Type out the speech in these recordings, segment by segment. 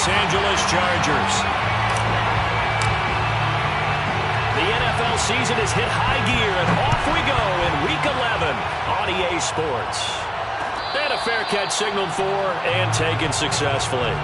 Angeles Chargers. The NFL season has hit high gear, and off we go in Week 11 on EA Sports. And a fair catch signaled for and taken successfully.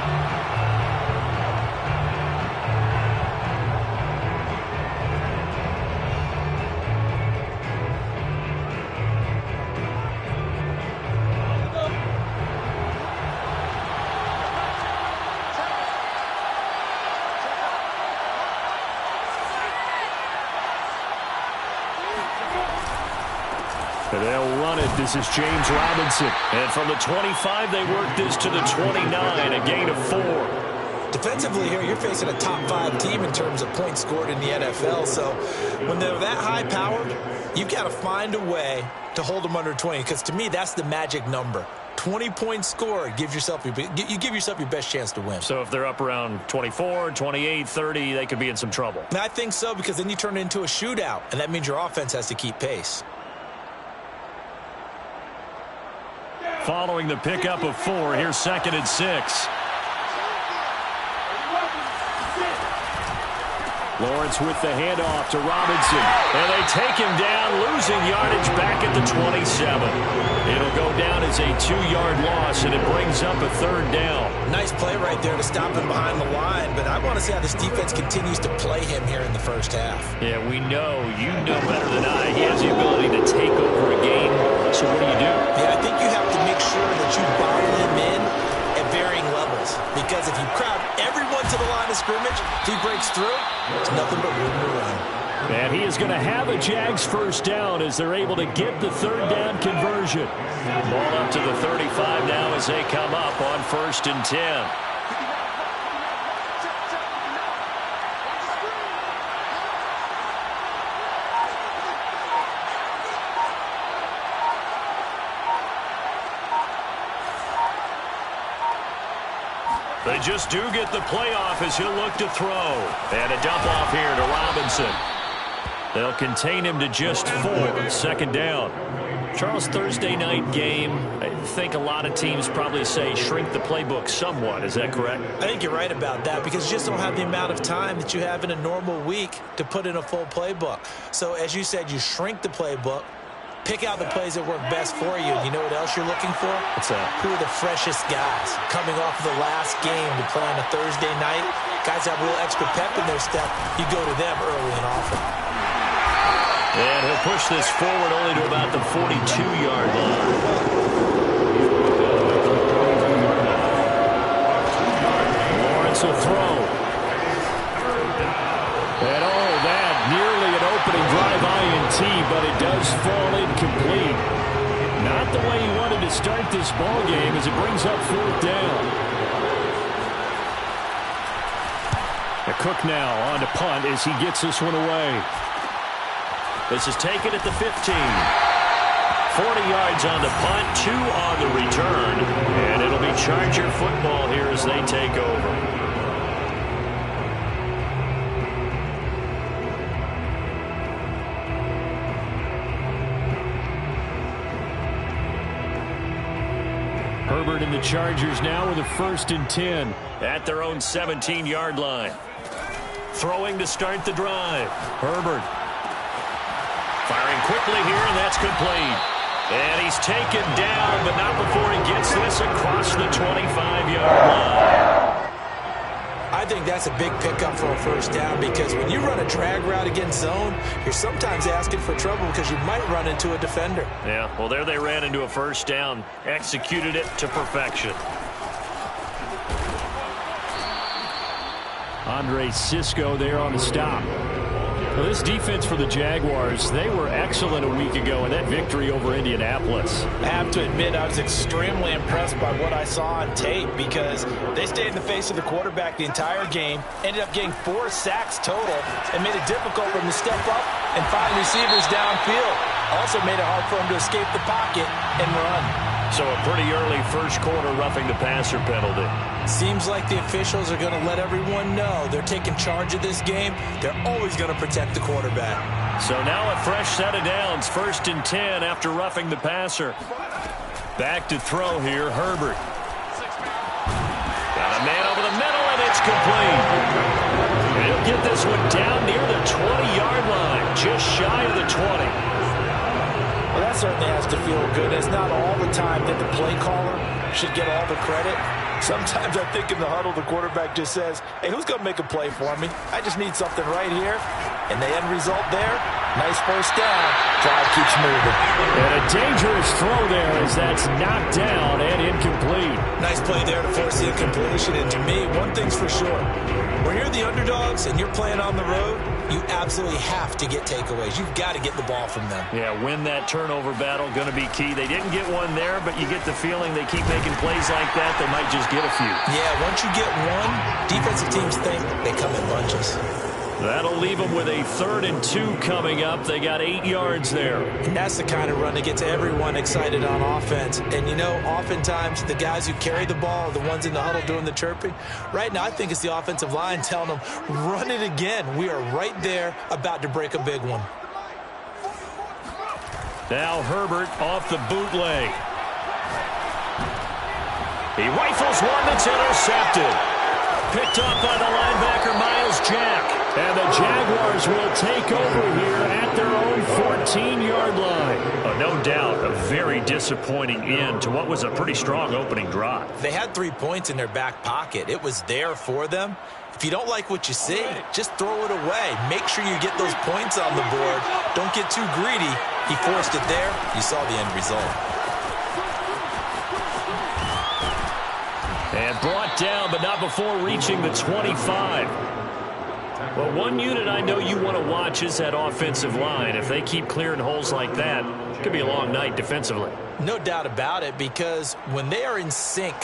They'll run it. This is James Robinson. And from the 25, they work this to the 29, a gain of 4. Defensively here, you're facing a top 5 team in terms of points scored in the NFL. So when they're that high-powered, you've got to find a way to hold them under 20. Because to me, that's the magic number. 20 points scored, you give yourself your best chance to win. So if they're up around 24, 28, 30, they could be in some trouble. And I think so, because then you turn it into a shootout, and that means your offense has to keep pace. Following the pickup of 4, here's 2nd and 6. Lawrence with the handoff to Robinson. And they take him down, losing yardage back at the 27. It'll go down as a 2-yard loss, and it brings up a 3rd down. Nice play right there to stop him behind the line, but I want to see how this defense continues to play him here in the first half. Yeah, we know, you know better than I, he has the ability to take over a game. So what do you do? Yeah, I think you have to make sure that you bottle him in at varying levels, because if you crowd everyone to the line of scrimmage, if he breaks through, it's nothing but room to run. And he is going to have a Jags first down as they're able to get the 3rd down conversion. Ball up to the 35 now as they come up on 1st and 10. They just do get the playoff as he'll look to throw. And a dump off here to Robinson. They'll contain him to just 4. 2nd down. Charles, Thursday night game, I think a lot of teams probably say shrink the playbook somewhat. Is that correct? I think you're right about that, because you just don't have the amount of time that you have in a normal week to put in a full playbook. So as you said, you shrink the playbook. Pick out the plays that work best for you. You know what else you're looking for? What's that? Who are the freshest guys coming off of the last game to play on a Thursday night? Guys have a little extra pep in their step. You go to them early and often. And he'll push this forward only to about the 42-yard line. Lawrence will throw. And that nearly an opening drive INT, but it does fall incomplete. Not the way he wanted to start this ball game as it brings up 4th down. The Cook now on to punt as he gets this one away. This is taken at the 15. 40 yards on the punt, 2 on the return. And it'll be Charger football here as they take over. Herbert and the Chargers now with a 1st and 10 at their own 17-yard line. Throwing to start the drive. Herbert firing quickly here, and that's complete. And he's taken down, but not before he gets this across the 25-yard line. I think that's a big pickup for a 1st down, because when you run a drag route against zone, you're sometimes asking for trouble because you might run into a defender. Yeah, well, there they ran into a 1st down, executed it to perfection. Andre Cisco there on the stop. Well, this defense for the Jaguars, they were excellent a week ago in that victory over Indianapolis. I have to admit, I was extremely impressed by what I saw on tape, because they stayed in the face of the quarterback the entire game, ended up getting 4 sacks total, and made it difficult for him to step up and find receivers downfield. Also made it hard for him to escape the pocket and run. So a pretty early first quarter roughing the passer penalty. Seems like the officials are going to let everyone know they're taking charge of this game. They're always going to protect the quarterback. So now a fresh set of downs. 1st and 10 after roughing the passer. Back to throw here, Herbert. Got a man over the middle, and complete. And he'll get this one down near the 20-yard line, just shy of the 20. Well, that certainly has to feel good. It's not all the time that the play caller should get all the credit. Sometimes I think in the huddle, the quarterback just says, hey, who's going to make a play for me? I just need something right here. And the end result there, nice first down. Drive keeps moving. And a dangerous throw there as that's knocked down and incomplete. Nice play there to force the incompletion. And to me, one thing's for sure. When you're the underdogs and you're playing on the road, you absolutely have to get takeaways. You've got to get the ball from them. Yeah, win that turnover battle, going to be key. They didn't get one there, but you get the feeling they keep making plays like that, they might just get a few. Yeah, once you get one, defensive teams think they come in bunches. That'll leave them with a 3rd and 2 coming up. They got 8 yards there. And that's the kind of run that gets everyone excited on offense. And, you know, oftentimes the guys who carry the ball are the ones in the huddle doing the chirping. Right now, I think it's the offensive line telling them, run it again. We are right there about to break a big one. Now Herbert off the bootleg. He rifles one that's intercepted. Picked off by the linebacker, Miles Jack. And the Jaguars will take over here at their own 14-yard line. No doubt a very disappointing end to what was a pretty strong opening drive. They had 3 points in their back pocket. It was there for them. If you don't like what you see, just throw it away. Make sure you get those points on the board. Don't get too greedy. He forced it there. You saw the end result. And brought down, but not before reaching the 25. Well, one unit I know you want to watch is that offensive line. If they keep clearing holes like that, it could be a long night defensively. No doubt about it, because when they are in sync,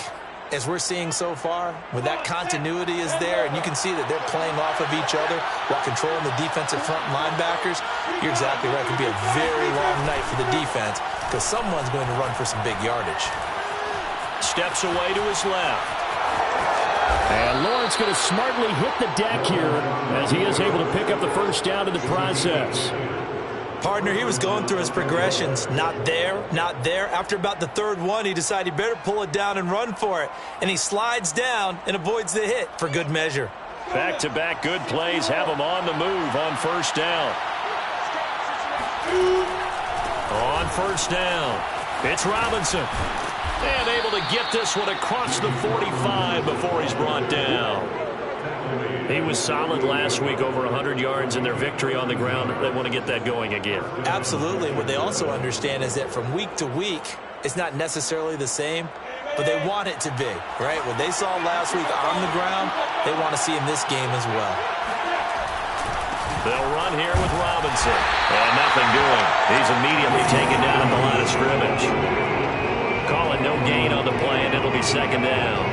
as we're seeing so far, when that continuity is there, and you can see that they're playing off of each other while controlling the defensive front linebackers, you're exactly right. It could be a very long night for the defense because someone's going to run for some big yardage. Steps away to his left. And Lawrence going to smartly hit the deck here as he is able to pick up the first down in the process. Partner, he was going through his progressions. Not there, not there. After about the 3rd one, he decided he better pull it down and run for it. And he slides down and avoids the hit for good measure. Back-to-back good plays have him on the move on first down. On first down, it's Robinson. And able to get this one across the 45 before he's brought down. He was solid last week, over 100 yards in their victory on the ground. They want to get that going again. Absolutely. What they also understand is that from week to week, it's not necessarily the same, but they want it to be, right? What they saw last week on the ground, they want to see in this game as well. They'll run here with Robinson. And nothing doing. He's immediately taken down at the line of scrimmage. Calling no gain on the play, and it'll be 2nd down.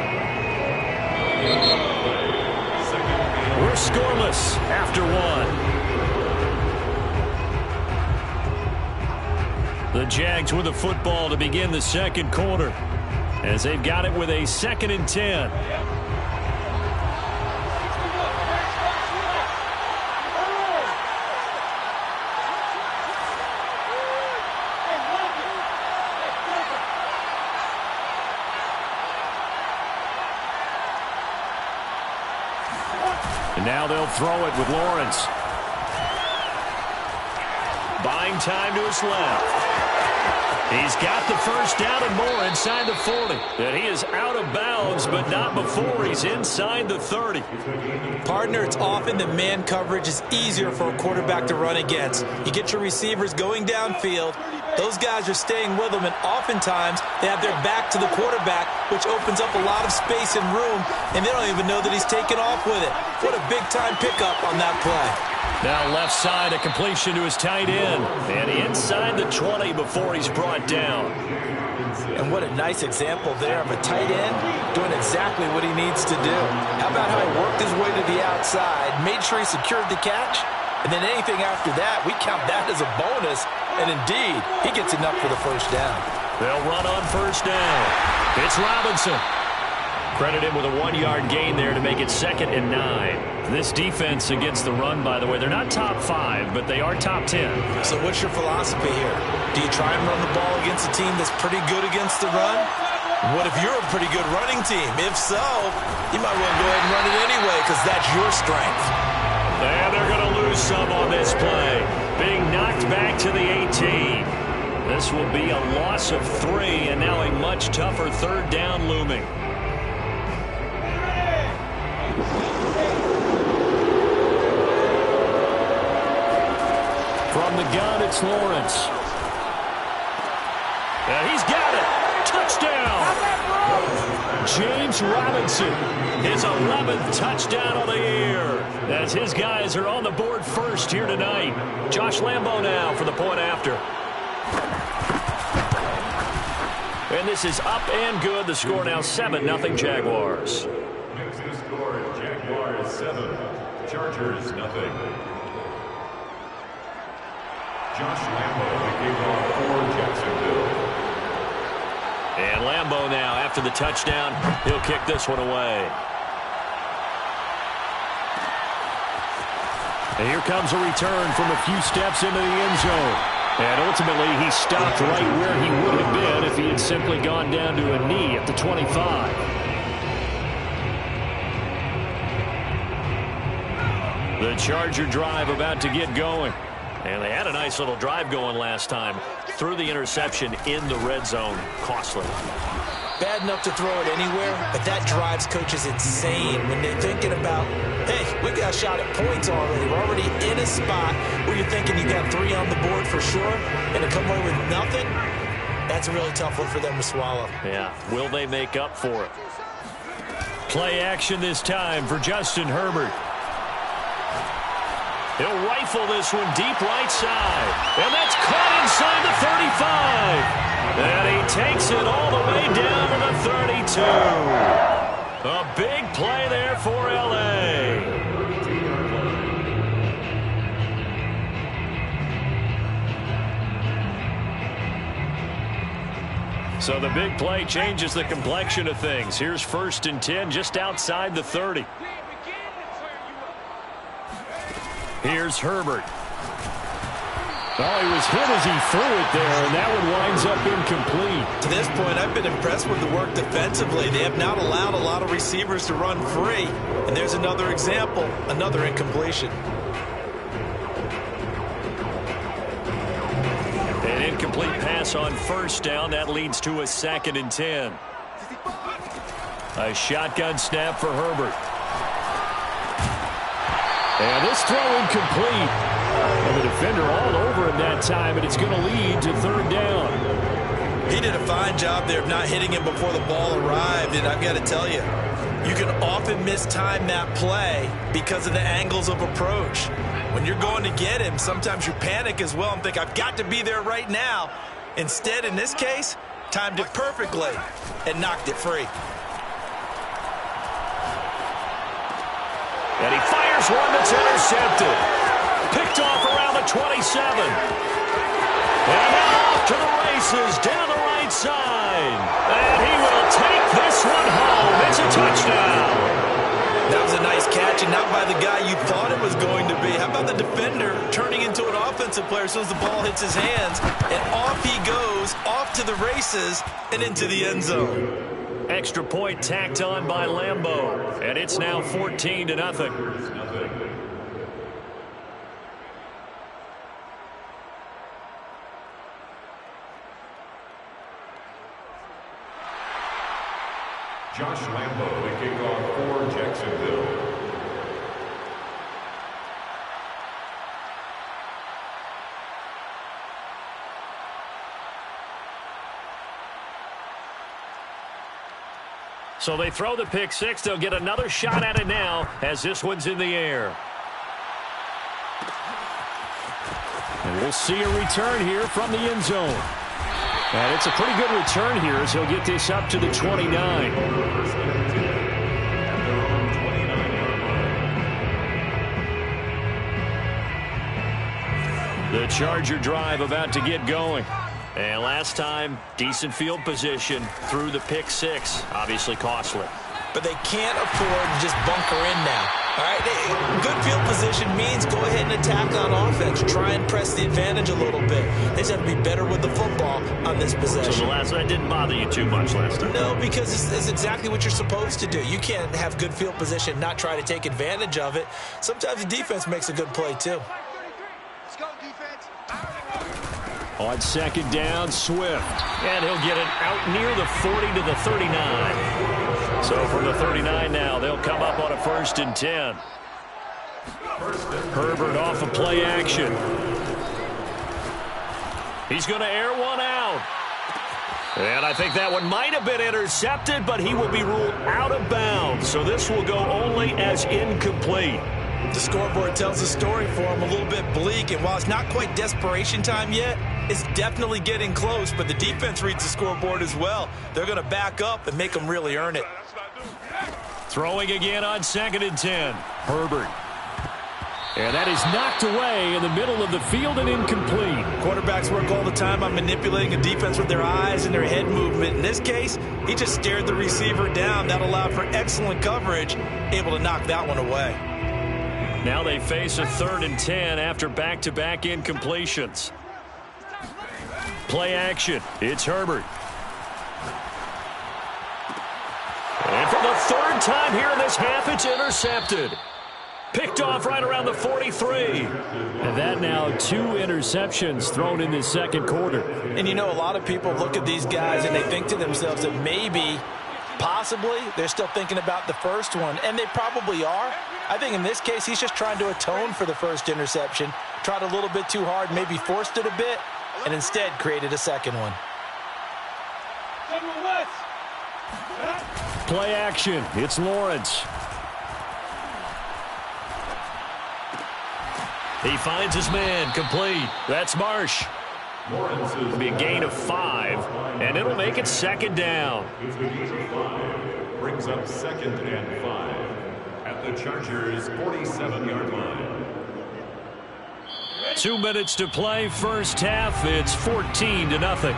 We're scoreless after 1. The Jags with the football to begin the 2nd quarter as they've got it with a 2nd and 10. And now they'll throw it with Lawrence. Buying time to his left. He's got the first down and more inside the 40. And he is out of bounds, but not before he's inside the 30. Partner, it's often that man coverage is easier for a quarterback to run against. You get your receivers going downfield. Those guys are staying with them, and oftentimes they have their back to the quarterback, which opens up a lot of space and room, and they don't even know that he's taken off with it. What a big-time pickup on that play. Now left side, a completion to his tight end. And inside the 20 before he's brought down. And what a nice example there of a tight end doing exactly what he needs to do. How about how he worked his way to the outside, made sure he secured the catch, and then anything after that, we count that as a bonus. And indeed, he gets enough for the first down. They'll run on first down. It's Robinson. Credit him with a 1-yard gain there to make it 2nd and 9. This defense against the run, by the way, they're not top 5, but they are top 10. So what's your philosophy here? Do you try and run the ball against a team that's pretty good against the run? What if you're a pretty good running team? If so, you might want to go ahead and run it anyway because that's your strength. And they're going to lose some on this play. Being knocked back to the 18. This will be a loss of 3, and now a much tougher third down looming. From the gun, it's Lawrence. And he's got it. Touchdown. James Robinson, his 11th touchdown of the year. As his guys are on the board first here tonight. Josh Lambo now for the point after. And this is up and good. The score now 7-0 Jaguars. Next to score, Jaguars 7, Chargers 0. Josh Lambo, the kickoff for Jacksonville. And Lambo now, after the touchdown, he'll kick this one away. And here comes a return from a few steps into the end zone. And ultimately, he stopped right where he would have been if he had simply gone down to a knee at the 25. The Charger drive about to get going. And they had a nice little drive going last time. Threw the interception in the red zone. Costly. Bad enough to throw it anywhere, but that drives coaches insane when they're thinking about, hey, we got a shot at points already. We're already in a spot where you're thinking you got 3 on the board for sure, and to come away with nothing, that's a really tough one for them to swallow. Yeah, will they make up for it? Play action this time for Justin Herbert. He'll rifle this one deep right side. And that's caught inside the 35. And he takes it all the way down to the 32. A big play there for L.A. So the big play changes the complexion of things. Here's 1st and 10 just outside the 30. Here's Herbert. Oh, he was hit as he threw it there, and that one winds up incomplete. To this point, I've been impressed with the work defensively. They have not allowed a lot of receivers to run free. And there's another example, another incompletion. An incomplete pass on 1st down. That leads to a 2nd and 10. A shotgun snap for Herbert. And this throw incomplete. And the defender all over him that time, and it's going to lead to 3rd down. He did a fine job there of not hitting him before the ball arrived, and I've got to tell you, you can often mistime that play because of the angles of approach. When you're going to get him, sometimes you panic as well and think, I've got to be there right now. Instead, in this case, timed it perfectly and knocked it free. And he fires one that's intercepted. Picked off around the 27. And now off to the races down the right side. And he will take this one home. It's a touchdown. That was a nice catch, and not by the guy you thought it was going to be. How about the defender turning into an offensive player as soon as the ball hits his hands? And off he goes, off to the races, and into the end zone. Extra point tacked on by Lambo. And it's now 14-0. Josh Lambo, the kickoff for Jacksonville. So they throw the pick six. They'll get another shot at it now as this one's in the air. And we'll see a return here from the end zone. And it's a pretty good return here as he'll get this up to the 29. The Charger drive about to get going. And last time, decent field position through the pick six. Obviously costly. But they can't afford to just bunker in now. All right, good field position means go ahead and attack on offense. Try and press the advantage a little bit. They just have to be better with the football on this possession. So the last one didn't bother you too much last time? No, because it's exactly what you're supposed to do. You can't have good field position and not try to take advantage of it. Sometimes the defense makes a good play, too. Let's go, defense. On second down, Swift. And he'll get it out near the 40 to the 39. So from the 39 now, they'll come up on a 1st and 10. Herbert off of play action. He's going to air one out. And I think that one might have been intercepted, but he will be ruled out of bounds. So this will go only as incomplete. The scoreboard tells the story for him, a little bit bleak. And while it's not quite desperation time yet, it's definitely getting close. But the defense reads the scoreboard as well. They're going to back up and make them really earn it. Throwing again on 2nd and 10. Herbert. And that is knocked away in the middle of the field and incomplete. Quarterbacks work all the time on manipulating a defense with their eyes and their head movement. In this case, he just stared the receiver down. That allowed for excellent coverage, able to knock that one away. Now they face a 3rd and 10 after back-to-back incompletions. Play action. It's Herbert. And for the 3rd time here in this half, it's intercepted. Picked off right around the 43. And that now 2 interceptions thrown in this 2nd quarter. And you know, a lot of people look at these guys and they think to themselves that maybe, possibly, they're still thinking about the first one. And they probably are. I think in this case, he's just trying to atone for the first interception. Tried a little bit too hard, maybe forced it a bit, and instead created a second one. Play action. It's Lawrence. He finds his man, complete. That's Marsh. It'll be a gain of 5, and it'll make it 2nd down. Brings up 2nd and 5 at the Chargers' 47-yard line. 2 minutes to play, first half. It's 14-0.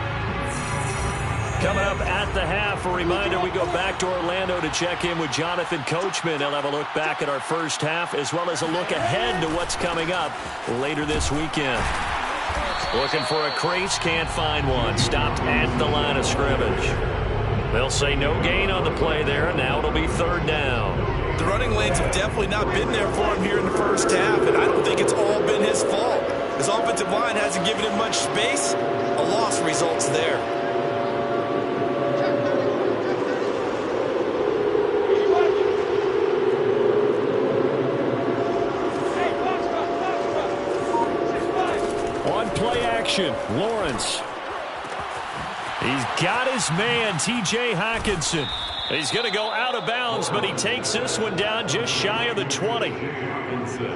Coming up at the half, a reminder, we go back to Orlando to check in with Jonathan Coachman. He'll have a look back at our first half as well as a look ahead to what's coming up later this weekend. Looking for a crease, can't find one. Stopped at the line of scrimmage. They'll say no gain on the play there, and now it'll be 3rd down. The running lanes have definitely not been there for him here in the first half, and I don't think it's all been his fault. His offensive line hasn't given him much space. A loss results there. Play action, Lawrence. He's got his man, T.J. Hockenson. He's going to go out of bounds, but he takes this one down just shy of the 20.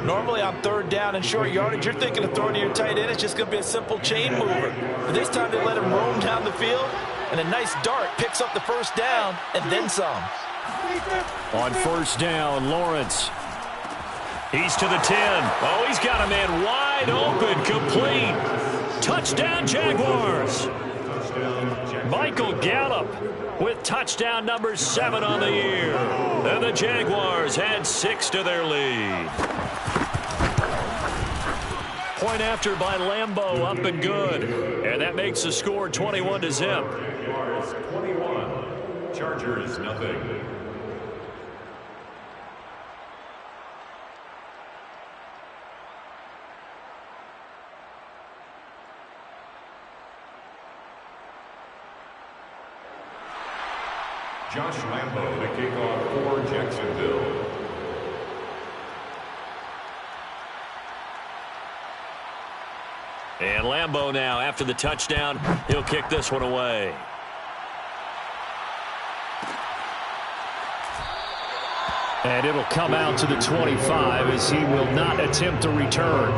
Normally on 3rd down and short yardage, you're thinking of throwing to your tight end. It's just going to be a simple chain mover. But this time they let him roam down the field, and a nice dart picks up the 1st down and then some. On 1st down, Lawrence. He's to the 10. Oh, he's got a man wide open, complete. Touchdown, Jaguars. Michael Gallup with touchdown number 7 on the year. And the Jaguars add 6 to their lead. Point after by Lambeau, up and good. And that makes the score 21-0. Jaguars 21, Chargers nothing. Josh Lambeau to kick off for Jacksonville. And Lambeau now, after the touchdown, he'll kick this one away. And it'll come out to the 25 as he will not attempt to return.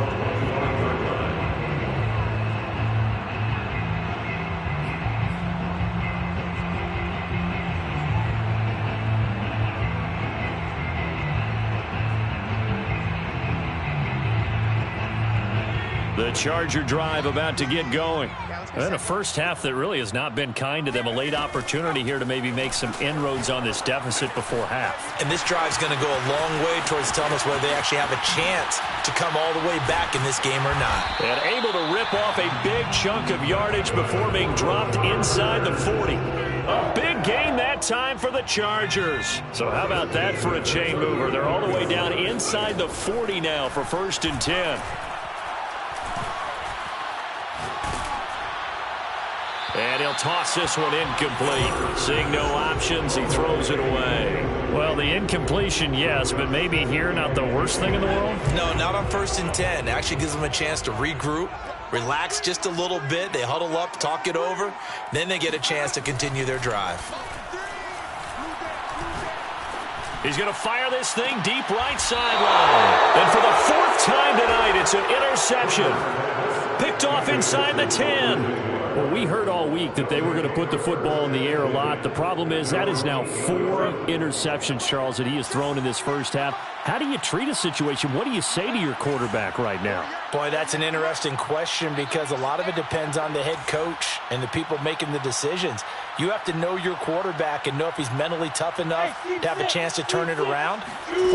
The Charger drive about to get going. Yeah, let's go. And a first half that really has not been kind to them. A late opportunity here to maybe make some inroads on this deficit before half. And this drive's going to go a long way towards telling us whether they actually have a chance to come all the way back in this game or not. And able to rip off a big chunk of yardage before being dropped inside the 40. A big gain that time for the Chargers. So how about that for a chain mover? They're all the way down inside the 40 now for 1st and 10. And he'll toss this one incomplete. Seeing no options, he throws it away. Well, the incompletion, yes, but maybe here not the worst thing in the world? No, not on 1st and 10. Actually gives them a chance to regroup, relax just a little bit. They huddle up, talk it over. Then they get a chance to continue their drive. He's going to fire this thing deep right sideline. And for the 4th time tonight, it's an interception. Picked off inside the 10. Well, we heard all week that they were going to put the football in the air a lot. The problem is that is now 4 interceptions, Charles, that he has thrown in this first half. How do you treat a situation? What do you say to your quarterback right now? Boy, that's an interesting question because a lot of it depends on the head coach and the people making the decisions. You have to know your quarterback and know if he's mentally tough enough to have a chance to turn it around.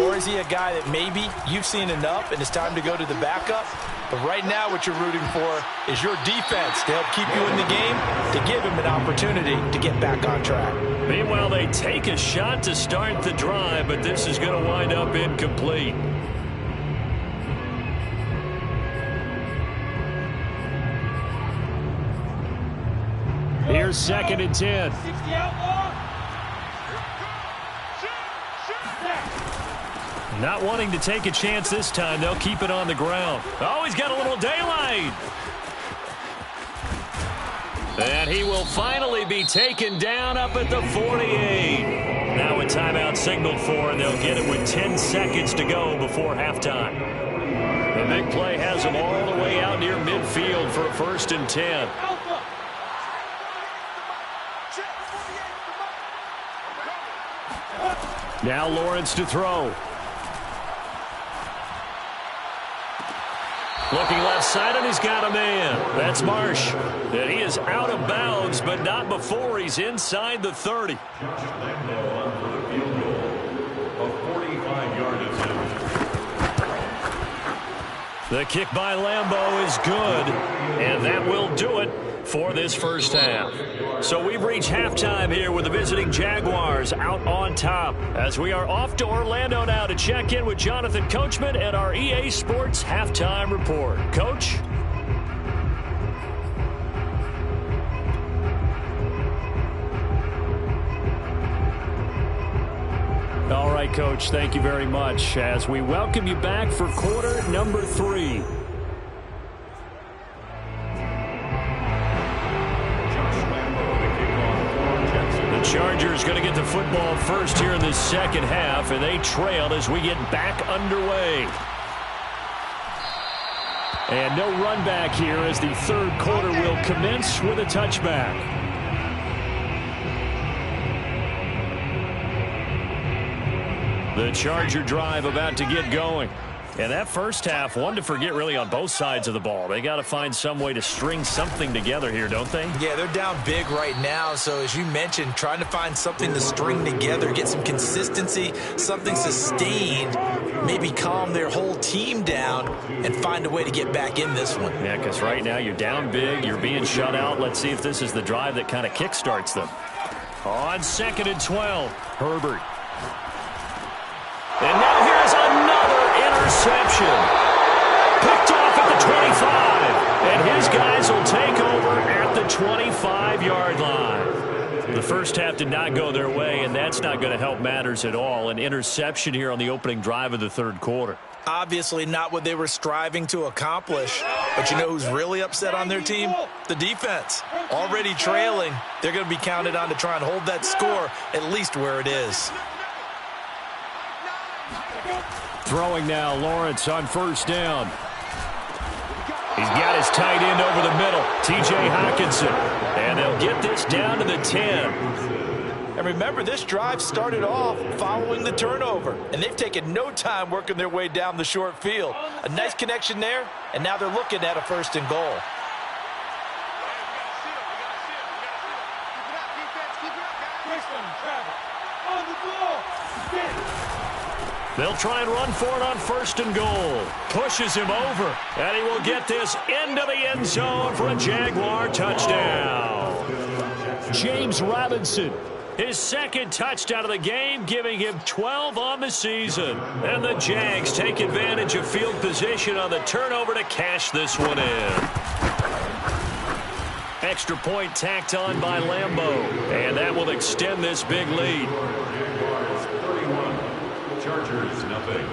Or is he a guy that maybe you've seen enough and it's time to go to the backup? But right now what you're rooting for is your defense to help keep you in the game, to give him an opportunity to get back on track. Meanwhile, they take a shot to start the drive, but this is going to wind up incomplete. Here's 2nd and 10. Not wanting to take a chance this time. They'll keep it on the ground. Oh, he's got a little daylight. And he will finally be taken down up at the 48. Now a timeout signaled for, and they'll get it with 10 seconds to go before halftime. The big play has them all the way out near midfield for a 1st and 10. Now Lawrence to throw. Looking left side, and he's got a man. That's Marsh. And he is out of bounds, but not before he's inside the 30. The kick by Lambeau is good, and that will do it for this first half. So we've reached halftime here with the visiting Jaguars out on top, as we are off to Orlando now to check in with Jonathan Coachman at our EA Sports Halftime Report. Coach? All right, Coach, thank you very much as we welcome you back for quarter number 3. Chargers going to get the football first here in the second half, and they trail as we get back underway. And no run back here as the 3rd quarter will commence with a touchback. The Charger drive about to get going. And that first half, one to forget really on both sides of the ball. They got to find some way to string something together here, don't they? Yeah, they're down big right now. So as you mentioned, trying to find something to string together, get some consistency, something sustained, maybe calm their whole team down and find a way to get back in this one. Yeah, because right now you're down big, you're being shut out. Let's see if this is the drive that kind of kickstarts them. On 2nd and 12, Herbert. And now here's another interception. Picked off at the 25. And his guys will take over at the 25-yard line. The first half did not go their way, and that's not going to help matters at all. An interception here on the opening drive of the 3rd quarter. Obviously not what they were striving to accomplish. But you know who's really upset on their team? The defense. Already trailing. They're going to be counted on to try and hold that score at least where it is. Throwing now, Lawrence on 1st down. He's got his tight end over the middle, T.J. Hockenson. And they'll get this down to the 10. And remember, this drive started off following the turnover. And they've taken no time working their way down the short field. A nice connection there, and now they're looking at a 1st and goal. They'll try and run for it on 1st and goal. Pushes him over. And he will get this into the end zone for a Jaguar touchdown. James Robinson, his 2nd touchdown of the game, giving him 12 on the season. And the Jags take advantage of field position on the turnover to cash this one in. Extra point tacked on by Lambeau. And that will extend this big lead. Jaguars 31, Chargers nothing.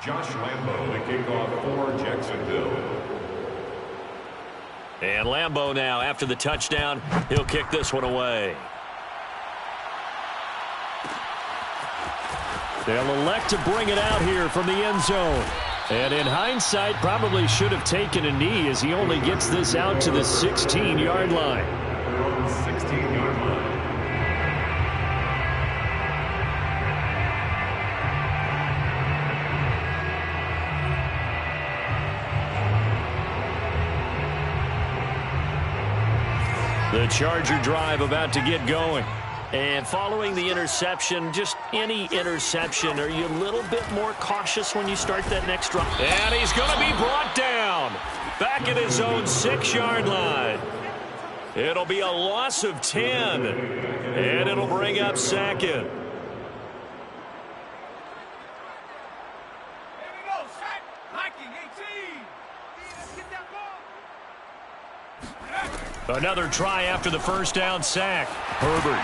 Josh Lambeau, the kickoff for Jacksonville. And Lambeau now, after the touchdown, he'll kick this one away. They'll elect to bring it out here from the end zone. And in hindsight, probably should have taken a knee as he only gets this out to the 16-yard line. 16-yard line. The Charger drive about to get going. And following the interception, just any interception, are you a little bit more cautious when you start that next drive? And he's going to be brought down back at his own 6-yard line. It'll be a loss of 10, and it'll bring up 2nd. Another try after the 1st down sack. Herbert.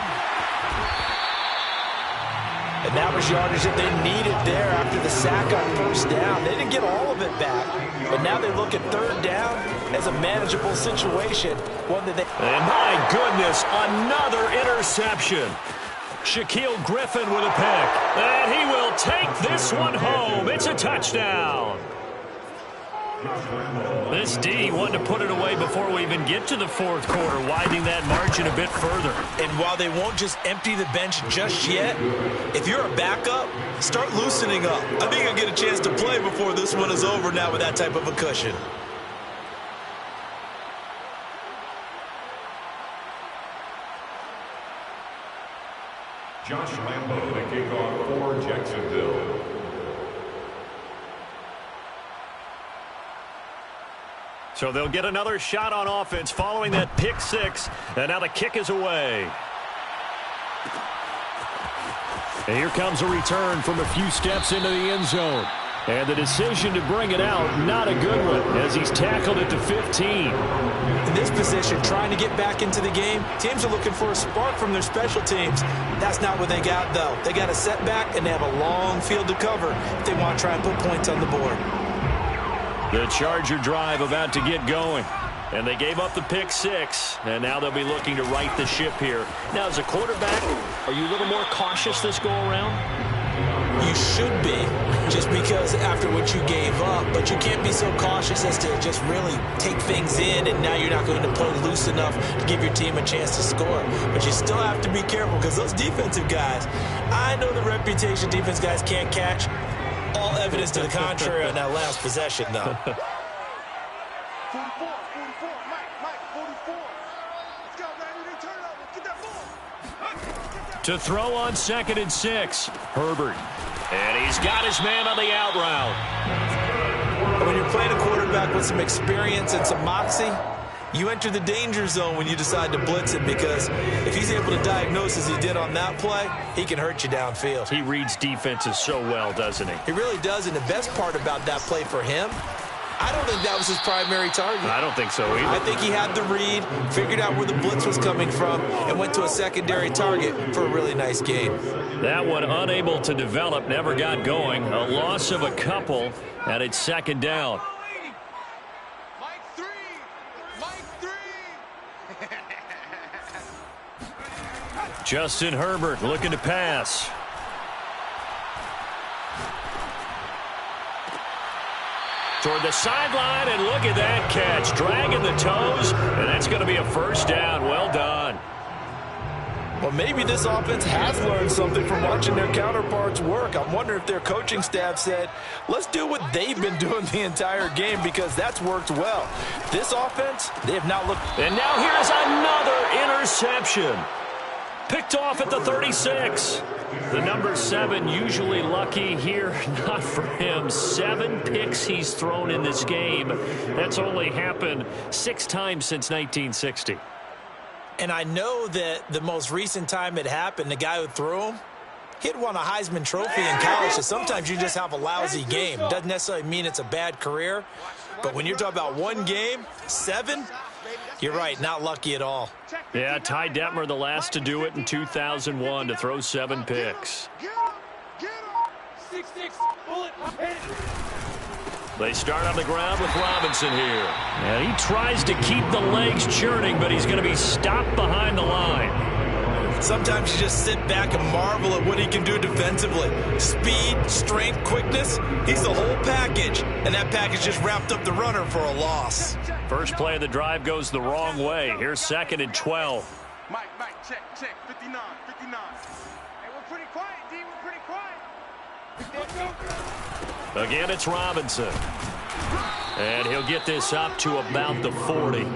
And that was yardage that they needed there after the sack on 1st down. They didn't get all of it back, but now they look at 3rd down as a manageable situation. One that they... And my goodness, another interception. Shaquille Griffin with a pick. And he will take this one home. It's a touchdown. This D wanted to put it away before we even get to the 4th quarter, widening that margin a bit further. And while they won't just empty the bench just yet, if you're a backup, start loosening up. I think you'll get a chance to play before this one is over now with that type of a cushion. Josh Lambeau, the kickoff for Jacksonville. So they'll get another shot on offense following that pick 6. And now the kick is away. And here comes a return from a few steps into the end zone. And the decision to bring it out, not a good one, as he's tackled at the 15. In this position, trying to get back into the game, teams are looking for a spark from their special teams. That's not what they got, though. They got a setback, and they have a long field to cover if they want to try and put points on the board. The Charger drive about to get going. And they gave up the pick 6, and now they'll be looking to right the ship here. Now, as a quarterback, are you a little more cautious this go-around? You should be, just because after what you gave up, but you can't be so cautious as to just really take things in, and now you're not going to play loose enough to give your team a chance to score. But you still have to be careful, because those defensive guys, I know the reputation defense guys can't catch. All evidence to the contrary on that last possession, though. 44, Mike, 44. Let's go, man. You didn't turn it over. Get that ball. To throw on 2nd and 6, Herbert. And he's got his man on the out route. When you're playing a quarterback with some experience and some moxie, you enter the danger zone when you decide to blitz him, because if he's able to diagnose as he did on that play, he can hurt you downfield. He reads defenses so well, doesn't he? He really does, and the best part about that play for him, I don't think that was his primary target. I don't think so either. I think he had the read, figured out where the blitz was coming from, and went to a secondary target for a really nice gain. That one unable to develop, never got going. A loss of a couple, and it's 2nd down. Justin Herbert looking to pass. Toward the sideline, and look at that catch. Dragging the toes, and that's going to be a 1st down. Well done. Well, maybe this offense has learned something from watching their counterparts work. I'm wondering if their coaching staff said, let's do what they've been doing the entire game, because that's worked well. This offense, they have not looked. And now here's another interception. Picked off at the 36. The number 7 usually lucky here. Not for him. 7 picks he's thrown in this game. That's only happened 6 times since 1960. And I know that the most recent time it happened, the guy who threw him, he'd won a Heisman Trophy in college, so sometimes you just have a lousy game. Doesn't necessarily mean it's a bad career, but when you're talking about one game, 7, you're right, not lucky at all. Yeah, Ty Detmer, the last to do it in 2001, to throw 7 picks. They start on the ground with Robinson here. And he tries to keep the legs churning, but he's going to be stopped behind the line. Sometimes you just sit back and marvel at what he can do defensively. Speed, strength, quickness, he's the whole package. And that package just wrapped up the runner for a loss. First play of the drive goes the wrong way. Here's 2nd and 12. Mike, check, 59. Hey, we're pretty quiet, D, we're pretty quiet. Again, it's Robinson. And he'll get this up to about the 40.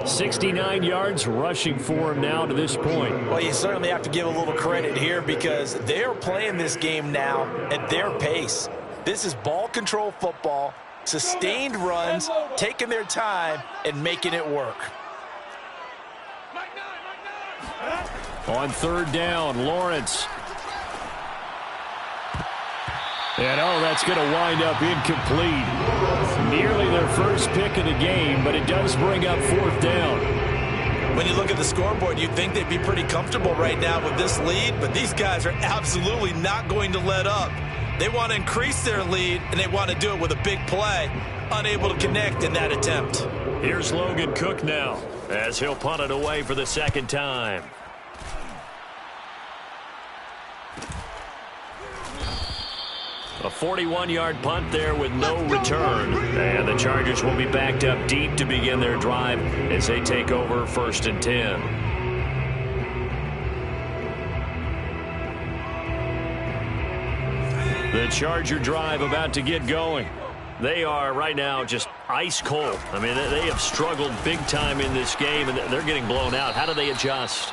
69 yards rushing for him now to this point. Well, you certainly have to give a little credit here, because they're playing this game now at their pace. This is ball control football, sustained runs, taking their time, and making it work. On 3rd down, Lawrence. And, that's going to wind up incomplete. Nearly their first pick of the game, but it does bring up 4th down. When you look at the scoreboard, you'd think they'd be pretty comfortable right now with this lead, but these guys are absolutely not going to let up. They want to increase their lead, and they want to do it with a big play. Unable to connect in that attempt. Here's Logan Cook now, as he'll punt it away for the 2nd time. A 41-yard punt there with no return. And the Chargers will be backed up deep to begin their drive as they take over 1st and 10. The Charger drive about to get going. They are right now just ice cold. I mean, they have struggled big time in this game, and they're getting blown out. How do they adjust?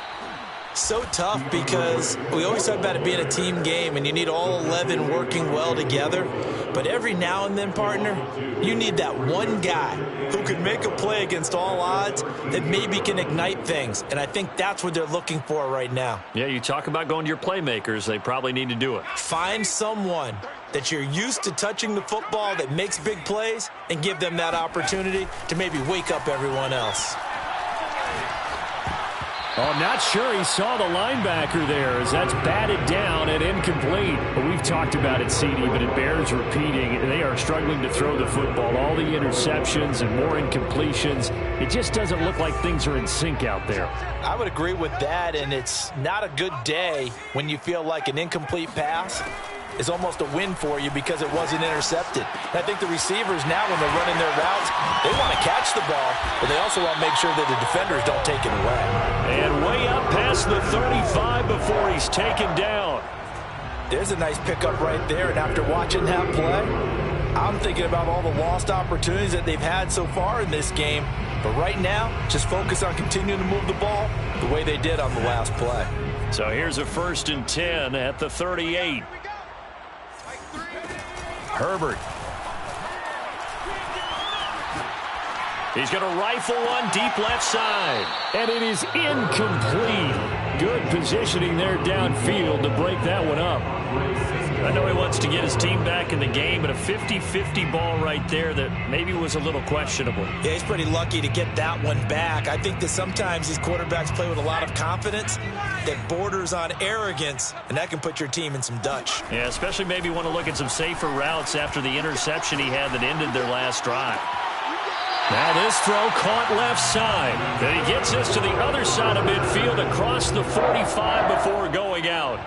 So tough, because we always talk about it being a team game and you need all 11 working well together. But every now and then, partner, you need that one guy who can make a play against all odds that maybe can ignite things. And I think that's what they're looking for right now. Yeah, you talk about going to your playmakers. They probably need to do it. Find someone that you're used to touching the football that makes big plays and give them that opportunity to maybe wake up everyone else. Oh, I'm not sure he saw the linebacker there, as that's batted down and incomplete. But we've talked about it, CD, but it bears repeating. They are struggling to throw the football. All the interceptions and more incompletions. It just doesn't look like things are in sync out there. I would agree with that, and it's not a good day when you feel like an incomplete pass is almost a win for you because it wasn't intercepted. And I think the receivers now, when they're running their routes, they want to catch the ball, but they also want to make sure that the defenders don't take it away. And way up past the 35 before he's taken down. There's a nice pickup right there, and after watching that play, I'm thinking about all the lost opportunities that they've had so far in this game. But right now, just focus on continuing to move the ball the way they did on the last play. So here's a 1st and 10 at the 38. Herbert. He's going to rifle one deep left side. And it is incomplete. Good positioning there downfield to break that one up. I know he wants to get his team back in the game, but a 50-50 ball right there that maybe was a little questionable. Yeah, he's pretty lucky to get that one back. I think that sometimes these quarterbacks play with a lot of confidence that borders on arrogance, and that can put your team in some Dutch. Yeah, especially maybe want to look at some safer routes after the interception he had that ended their last drive. Now this throw caught left side. Then he gets this to the other side of midfield across the 45 before going out.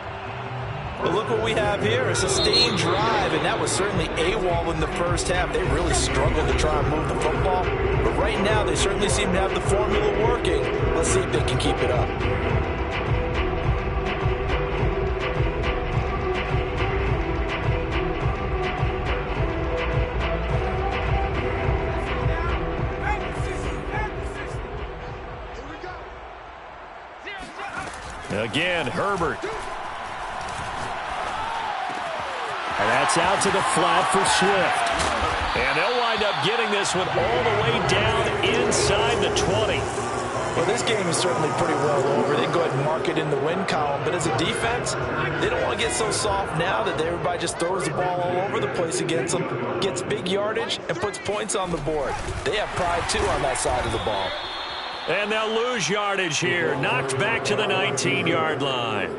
But look what we have here, a sustained drive, and that was certainly AWOL in the first half. They really struggled to try and move the football. But right now, they certainly seem to have the formula working. Let's see if they can keep it up. Again, Herbert. And that's out to the flat for Swift. And they'll wind up getting this one all the way down inside the 20. Well, this game is certainly pretty well over. They can go ahead and mark it in the win column. But as a defense, they don't want to get so soft now that everybody just throws the ball all over the place against them, gets big yardage, and puts points on the board. They have pride, too, on that side of the ball. And they'll lose yardage here. Knocked back to the 19-yard line.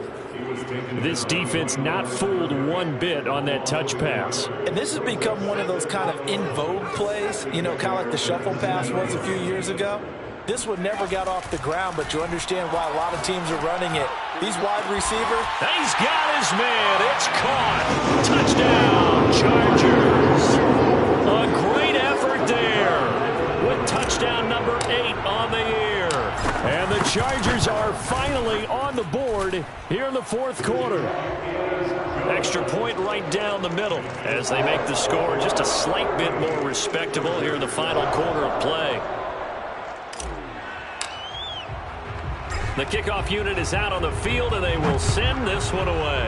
This defense not fooled one bit on that touch pass. And this has become one of those kind of in vogue plays, you know, kind of like the shuffle pass was a few years ago. This one never got off the ground, but you understand why a lot of teams are running it. These wide receivers. He's got his man. It's caught. Touchdown, Chargers. A great effort there with touchdown number 8 on the year. And the Chargers are finally on the board here in the fourth quarter. Extra point right down the middle as they make the score just a slight bit more respectable here in the final quarter of play. The kickoff unit is out on the field, and they will send this one away.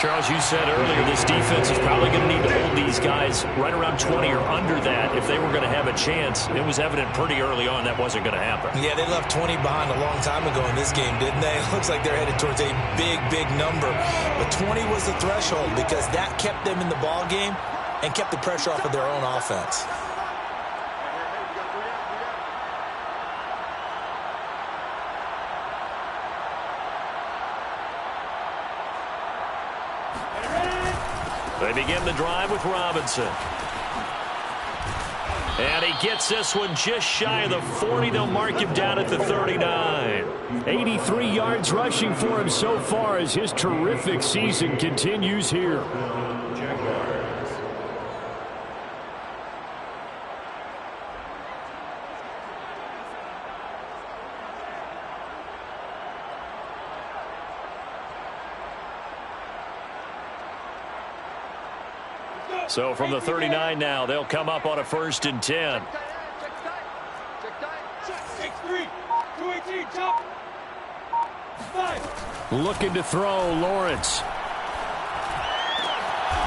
Charles, you said earlier this defense is probably going to need to hold these guys right around 20 or under that if they were going to have a chance. It was evident pretty early on that wasn't going to happen. Yeah, they left 20 behind a long time ago in this game, didn't they? It looks like they're headed towards a big, big number. But 20 was the threshold because that kept them in the ball game and kept the pressure off of their own offense. They begin the drive with Robinson. And he gets this one just shy of the 40. They'll mark him down at the 39. 83 yards rushing for him so far as his terrific season continues here. So from the 39 now, they'll come up on a 1st and 10. Looking to throw, Lawrence.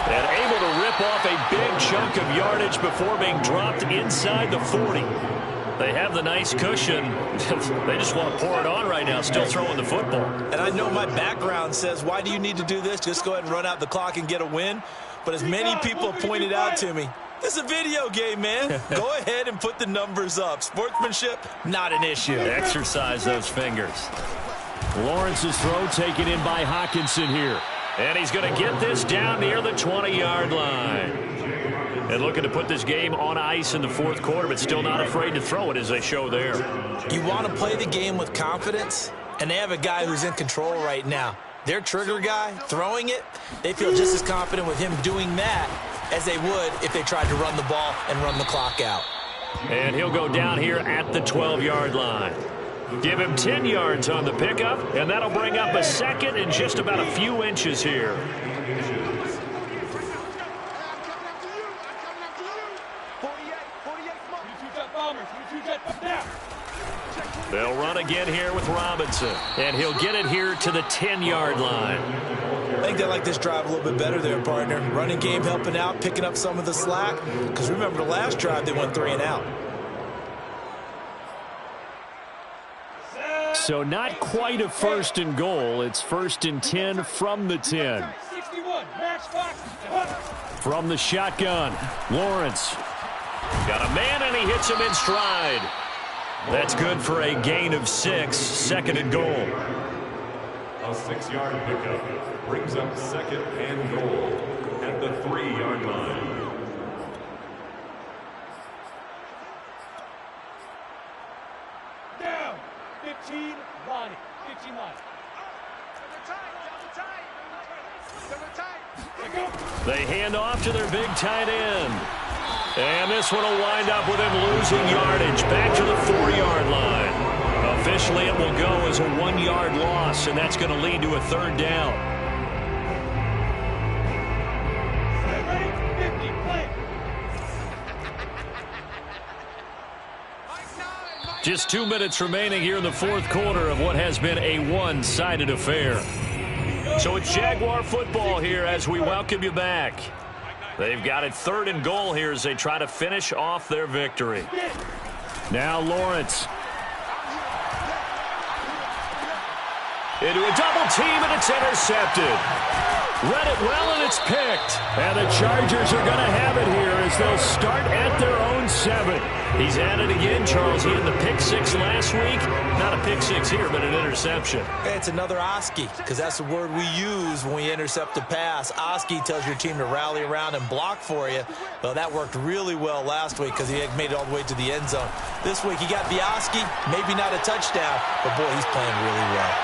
And able to rip off a big chunk of yardage before being dropped inside the 40. They have the nice cushion. They just want to pour it on right now, still throwing the football. And I know my background says, why do you need to do this? Just go ahead and run out the clock and get a win. But as many people have pointed out to me, this is a video game, man. Go ahead and put the numbers up. Sportsmanship, not an issue. Exercise those fingers. Lawrence's throw taken in by Hawkinson here. And he's going to get this down near the 20-yard line. And looking to put this game on ice in the fourth quarter, but still not afraid to throw it as they show there. You want to play the game with confidence, and they have a guy who's in control right now. Their trigger guy throwing it, they feel just as confident with him doing that as they would if they tried to run the ball and run the clock out. And he'll go down here at the 12-yard line. Give him 10 yards on the pickup, and that'll bring up a second and just about a few inches here. They'll run again here with Robinson, and he'll get it here to the 10-yard line. I think they like this drive a little bit better there, partner. Running game helping out, picking up some of the slack. Because remember the last drive, they went 3 and out. So not quite a 1st and goal. It's 1st and 10 from the 10. From the shotgun, Lawrence. Got a man, and he hits him in stride. That's good for a gain of 6, 2nd and goal. A 6-yard pickup brings up 2nd and goal at the 3-yard line. Down, 15 line, 15 line. They hand off to their big tight end. And this one will wind up with him losing yardage back to the 4-yard line. Officially, it will go as a 1-yard loss, and that's going to lead to a 3rd down. Ready? 50, play. Just 2 minutes remaining here in the fourth quarter of what has been a one-sided affair. So it's Jaguar football here as we welcome you back. They've got it 3rd and goal here as they try to finish off their victory. Now Lawrence. Into a double team, and it's intercepted. Read it well, and it's picked. And the Chargers are going to have it here as they'll start at their own 7. He's at it again, Charles. He had the pick 6 last week. Not a pick 6 here, but an interception. Hey, it's another Oski, because that's the word we use when we intercept a pass. Oski tells your team to rally around and block for you. Well, that worked really well last week because he had made it all the way to the end zone. This week, he got the Oski, maybe not a touchdown, but boy, he's playing really well.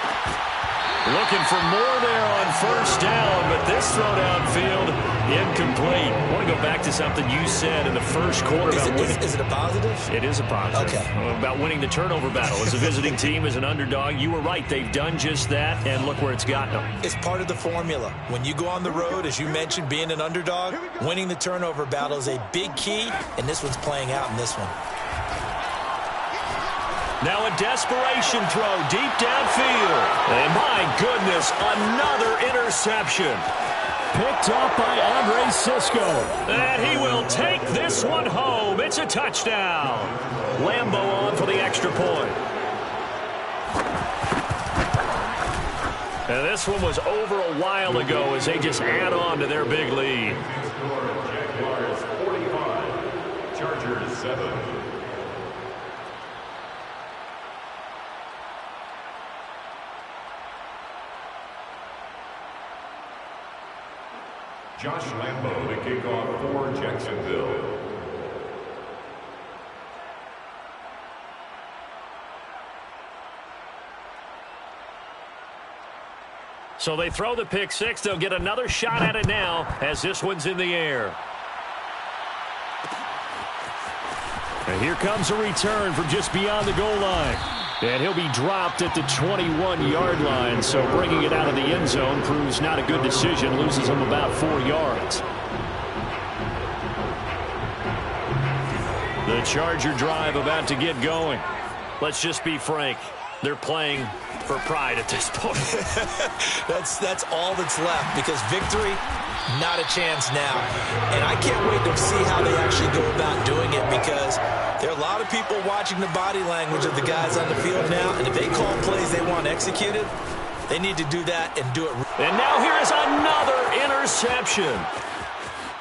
Looking for more there on 1st down, but this throw downfield incomplete. I want to go back to something you said in the first quarter. Is it a positive? It is a positive. Okay. About winning the turnover battle. As a visiting team, as an underdog, you were right. They've done just that, and look where it's gotten them. It's part of the formula. When you go on the road, as you mentioned, being an underdog, winning the turnover battle is a big key, and this one's playing out in this one. Now a desperation throw deep downfield. And my goodness, another interception. Picked off by Andre Cisco. And he will take this one home. It's a touchdown. Lambo on for the extra point. And this one was over a while ago as they just add on to their big lead. Jaguars 45, Chargers 7. Josh Lambo, the kickoff for Jacksonville. So they throw the pick 6. They'll get another shot at it now as this one's in the air. And here comes a return from just beyond the goal line. And he'll be dropped at the 21-yard line, so bringing it out of the end zone proves not a good decision, loses him about 4 yards. The Charger drive about to get going. Let's just be frank. They're playing for pride at this point. That's all that's left, because victory, not a chance now. And I can't wait to see how they actually go about doing it, because there are a lot of people watching the body language of the guys on the field now, and if they call plays they want executed, they need to do that and do it. And now here is another interception.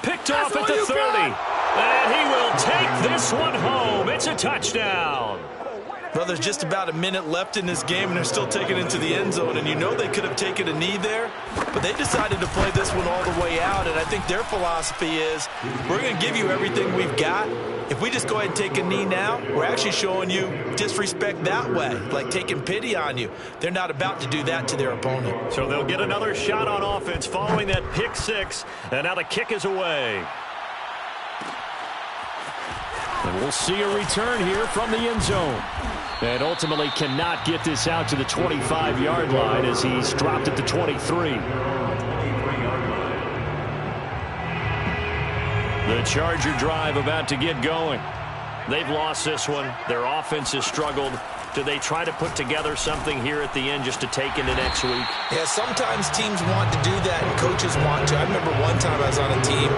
Picked off at the 30. And he will take this one home. It's a touchdown. Well, there's just about a minute left in this game, and they're still taking it to the end zone. And you know they could have taken a knee there, but they decided to play this one all the way out. And I think their philosophy is, we're going to give you everything we've got. If we just go ahead and take a knee now, we're actually showing you disrespect that way, like taking pity on you. They're not about to do that to their opponent. So they'll get another shot on offense following that pick 6, and now the kick is away. And we'll see a return here from the end zone. And ultimately cannot get this out to the 25-yard line as he's dropped at the 23. The Charger drive about to get going. They've lost this one. Their offense has struggled. Do they try to put together something here at the end just to take into next week? Yeah, sometimes teams want to do that and coaches want to. I remember one time I was on a team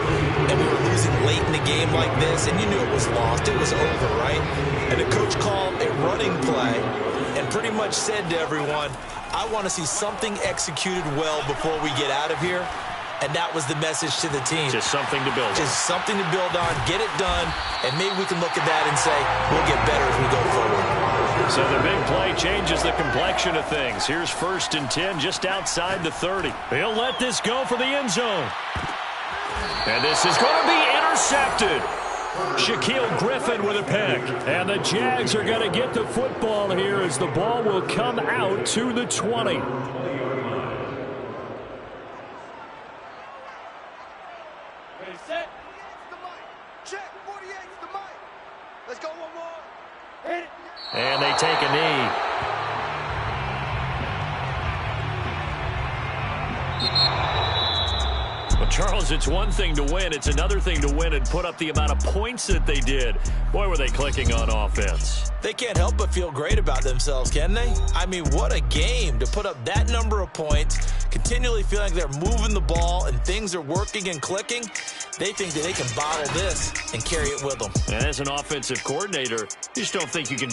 and we were losing late in the game like this, and you knew it was lost. It was over, right? And the coach called a running play and pretty much said to everyone, I want to see something executed well before we get out of here. And that was the message to the team. Just something to build on. Just something to build on, get it done, and maybe we can look at that and say, we'll get better as we go forward. So the big play changes the complexion of things. Here's 1st and 10 just outside the 30. He'll let this go for the end zone. And this is going to be intercepted. Shaquille Griffin with a pick. And the Jags are going to get the football here as the ball will come out to the 20. And they take a knee. Charles, it's one thing to win. It's another thing to win and put up the amount of points that they did. Boy, were they clicking on offense. They can't help but feel great about themselves, can they? I mean, what a game to put up that number of points, continually feeling like they're moving the ball and things are working and clicking. They think that they can bottle this and carry it with them. And as an offensive coordinator, you just don't think you can